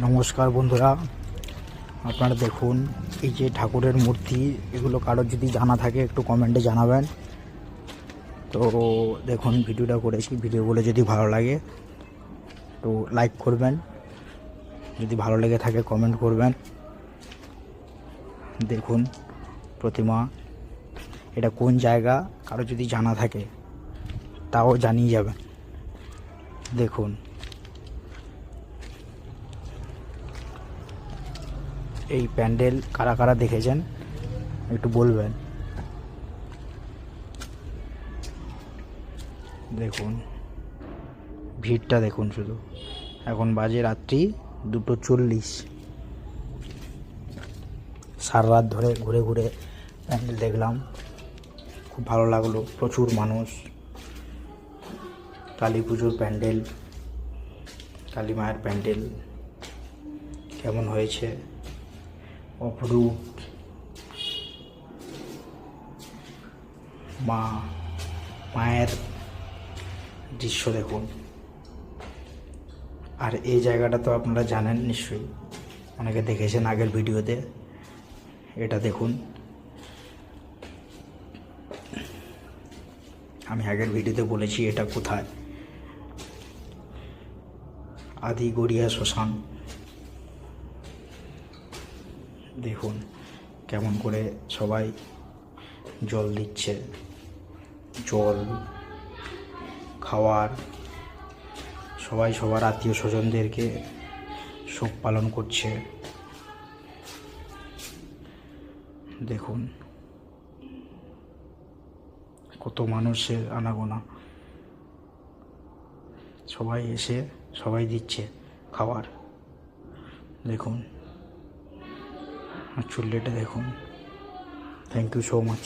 নমস্কার বন্ধুরা, আপনারা দেখুন এই যে ঠাকুরের মূর্তি, এগুলো কারোর যদি জানা থাকে একটু কমেন্টে জানাবেন। তো দেখুন ভিডিওটা করেছি, ভিডিওগুলো যদি ভালো লাগে তো লাইক করবেন, যদি ভালো লেগে থাকে কমেন্ট করবেন। দেখুন প্রতিমা, এটা কোন জায়গা কারো যদি জানা থাকে তাও জানিয়ে যাবেন। দেখুন এই প্যান্ডেল কারা কারা দেখেছেন একটু বলবেন। দেখুন ভিড়টা দেখুন, শুধু এখন বাজে রাত্রি 2:40। সারা রাত ধরে ঘুরে ঘুরে প্যান্ডেল দেখলাম, খুব ভালো লাগলো। প্রচুর মানুষ, কালী পুজোর প্যান্ডেল, কালী মায়ের প্যান্ডেল কেমন হয়েছে, অপরূপ। মায়ের দৃশ্য দেখুন। আর এই জায়গাটা তো আপনারা জানেন নিশ্চয়ই, অনেকে দেখেছেন আগের ভিডিওতে। এটা দেখুন, আমি আগের ভিডিওতে বলেছি এটা কোথায়, আদি গড়িয়া শ্মশান। দেখুন কেমন করে সবাই জল দিচ্ছে, জল খাওয়ার, সবাই সবার আত্মীয় স্বজনদেরকে শোক পালন করছে। দেখুন কত মানুষের আনাগোনা, সবাই এসে সবাই দিচ্ছে খাবার। দেখুন আর চুল্লিটা দেখুন। Thank you so much.